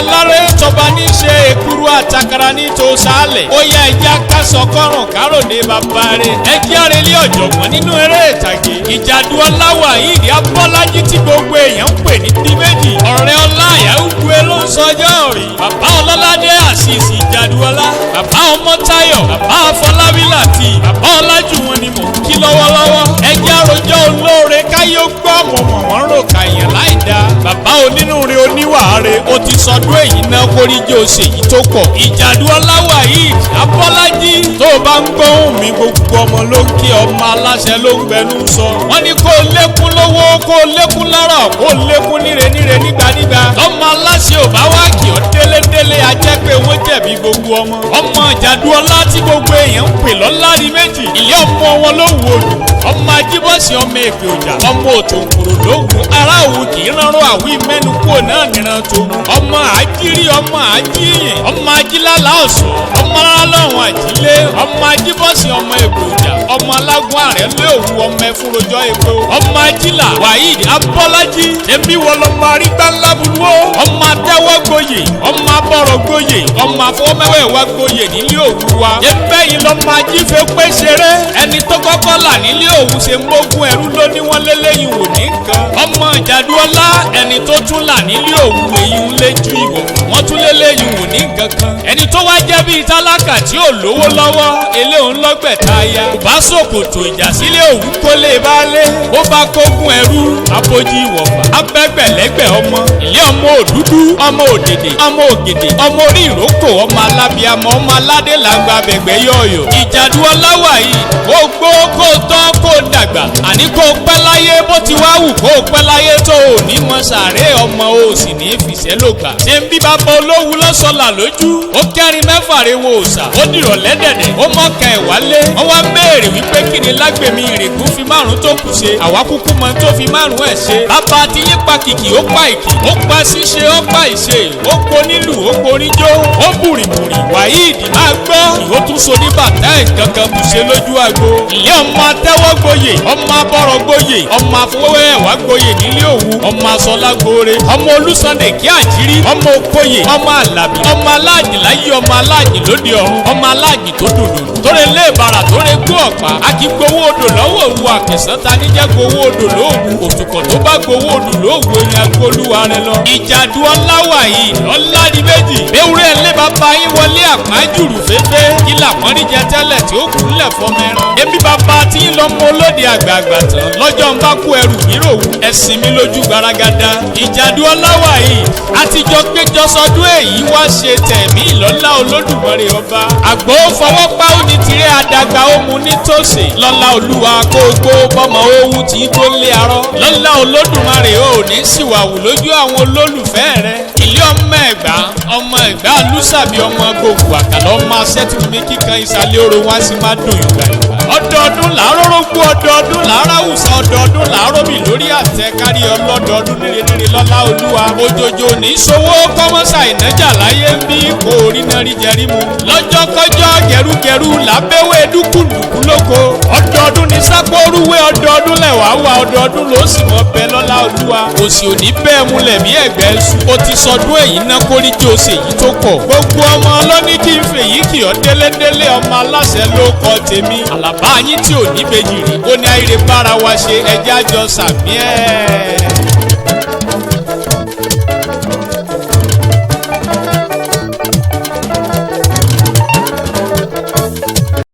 aláré tọba ní ṣe èkúrú àtàkàrà ní tó sálẹ̀. Ó yá ẹja kásọ̀ kọ́rùn káròdé bàbá rẹ̀. Ẹjẹ́ àrẹ̀lẹ̀ ọ̀jọ̀gbọ́n nínú eré ìtàgé. Ìjàdù Ọláwà Ìdí Abọ́lájí tí gbogbo èèyàn ń pè ní Díméjì. Ọ̀rẹ́ Ọláyà Ugwe ló ń sọjọ́ rí. Bàbá Ọlọ́ládé Àṣìṣì Ìjàdù Ọlá. Bàbá Ọmọ́táyọ̀. Bàbá Afọlábí Láti. Bàbá Ọlájùwọ̀n ni mò ń kí lọ́wọ́lọ́wọ́. Ẹjẹ́ àròjọ olóore káyọ̀ gbọ́ mọ̀mọ́ wọn rò kàyàn láì dáa. Bàbá onínúure oníwàáre ó ti sọdún èyí náà kórìíjì òṣèyí tó pọ̀. Ìjàdù Ọláwà Ìdí Abọ́lájí tó o bá ń gbóhùn mi gbogbo ọmọ ló ń kí ọmọ aláṣẹ ló ń gbẹnu sọ. Wọ́n ní kó lékún lówó kó lékún lára kó lékún níre nígbàdígbà. Ọmọ aláṣẹ ò bá wá kí ọ délédélé ajẹ́ pé wọ́n jẹ̀bi gbogbo ọmọ. Ọmọ Ìjàdù Ọlá tí gbogbo èèyàn ń pè lọ́lárí méjì. Ilé ọmọ wọn ló wù olù. Ọmọ Ajíbọ́sì ọmọ Èpè Ọjà. Ọmọ Òtòǹkòrò lóògùn ará òwú kì í ránró àwí mẹ́nu kúrò náà níran tó. Ọmọ Àjírí ọmọ Àjíyìn. Ọmọ Ajílálà Ọ̀ṣọ́. Ọmọ Alálọ́run Àjílé. Ọmọ Ajíbọ́sì ọmọ Èpè Ọjà. Ọmọ Alágún Àrẹ lé òwú ọmọ Ẹfúnrojọ́ Èpo. Ọmọ Ajílà Wàhídì Abọ́lájí. Èmi wọ lọmọ arígbá ńlá bulúwó. Ọmọ Adẹ́wọ́ gboyè. Ọmọ Abọ́rọ̀ gboyè. Ọmọ Afọwọ́mẹ́wẹ̀wá gboyè nílé òwú wa. Yẹ́nbẹ́yìn lọmọ Ajífẹ́ pé ṣeré. Ẹni tó kọ́kọ́ là nílé òwú ṣe ń gbógun ẹrú ló ní wọ́n lélẹ́yìn wò ní nǹkan. Ọmọ Ìjàdù Ọlá ẹni tó tún là nílé òwú èyí ń lé ju ìwọ̀. Wọ́n tún lélẹ́yìn wò ní nǹkan kan. Ẹni tó wá jẹ́ bíi tálákà tí ò lówó lọ́wọ́ eléhùn lọ́gbẹ̀ta ya. Kò bá ṣòkòtò ìjà sílé òwú kó lè bá lé. Ó bá kógun ẹrú abojí ìwọ̀fà. Abẹ́gbẹ̀lẹ́gbẹ̀ ọmọ. Ilé ọmọ òdúdú ọmọ òdèdè ọmọ ògèdè ọmọ orí ìrókò ọmọ alábíàmọ ọmọ aládé làgbà bẹ̀gbẹ̀ yọ̀ọ̀yọ̀. Ìjàdù Ọláwà yìí kó gbó kó tán kó dàgbà. Àní kó pẹ́ láyé bó ti wá wù kó pẹ́ láyé tó o ní mọ sàárẹ̀ ọmọ o sì ní fìṣẹ́ ló gbà. Ṣé ń bí bàbá olówó lọ́sọ̀là lójú? Ó kẹ́rin mẹ́fà rẹ̀ wo òòsà. Ó dìrọ̀ lẹ́dẹ̀dẹ̀. Ó mọ̀ọ́kà ẹ̀ wálé. Wọ́n wá béèrè wípé kí ni lágbèmí ìrègùn fi márùn tó kù ṣe. Àwa kúkú mọ tó fi márùn ẹ̀ ṣe. Bàbá ti yín pa kìkì ó pa ìkì. Ó pa ṣíṣe ó pa ìṣe. Ó po nílù ó poníjó. Ó bùrìbùrì. Wàhídì máa gbọ́. Ìhó tún so ní bàtà ẹ̀ kankan kù ṣe lójú àgbo. Ìyá ọmọ Atẹ́wọ́ gboyè. Ọmọ Abọ́rọ̀ gboyè. Ọmọ Afọwọ́wẹ́wà gboyè nílé òwú. Ọmọ Aṣọlá gbore. Ọmọ Olúsàndẹ̀ kí Àjírí. Ọmọ Òkòyè. Ọmọ Àlàbí. Ọmọ Aláàjì láyé ọmọ Aláàjì lóde ọ̀run. Ọmọ Aláàjì tó dòdò. Tóre lé ìbàrà tóre gbó ọ̀pá. A kì í gbowó odò lọ́wọ́ òwú àkẹsàn ta ní jẹ́ gbowó odò lóògùn. Òtùkọ̀ tó bá gbowó odò lóògùn ẹni agbóluwa rẹ lọ. Ìjàdù Ọláwà yìí Ọládi méjì. Ewúrẹ́ lé bàbá yín wọlé àpájùrù fẹ́fẹ́. Kí làpọ́n rí jẹ tẹ́lẹ̀ tí ó kù ńlẹ̀ fọmọ ẹran. Èmi bàbá tí ń lọ mọ olóde àgbààgbà tán. Lọ́jọ́ ń bá kó ẹrù níròwú. Ẹ̀sìn mi lójú gbaragada. Ìjàdù Ọláwà yìí. Àtijọ́ péjọ sọdún èyí wá ṣe tẹ̀mí ìlọ́lá Olódùmarè ọba. Àgbò fọwọ́ pa ó ní tirẹ̀ àdàgbà ó mu nítòsí. Lọ́lá Olúwa kó gbó bọ́mọ owó tí tó lé arọ́. Lọ́lá Olódùmarè ò ní síwàwù lójú àwọn olólùfẹ́ rẹ̀. Ilé ọmọ Ẹ̀gbá lùsàbí ọmọ gbogbo àkàlọ́ máa ṣẹ́tù mi kíkan ìsàlẹ̀ oró wá sí máa dùn ìgbà ìgbà. Ọdọọdún làárọ̀ rógbó ọdọọdún làárọ̀ àwùsá ọdọọdún làárọ̀ mi lórí àtẹ kárí ọlọ́dọọdún níre lọ́lá Olúwa. Òjòjò ní sowó kọ́mọ́sà ìnájà láyé ń bí kò rí náà rí jẹrí mu. Lọ́jọ́ kọjọ́ gẹrugẹru làbẹ́wé dúkùdùkú lóko. Ọdọọdún ní sápórúwé ọdọọdún lẹ̀wá wà ọdọọdún ló sì mọ bẹ lọ́lá Olúwa. Òsì òní bẹ́ẹ̀ múlẹ̀ bí ẹ̀gbẹ́ sùn. Ó ti sọdún èyí ná kórìjì òsè yìí tó pọ̀. Gbogbo ọmọ ọlọ́ní kí n fèyí kì ọ́ délédélé ọmọ aláṣẹ ló kọ tèmi. Àlàbá yín tí ò ní bèjì rí. Ó ní àìrè bára wa ṣe ẹjẹ́ àjọ sàmí ẹ̀.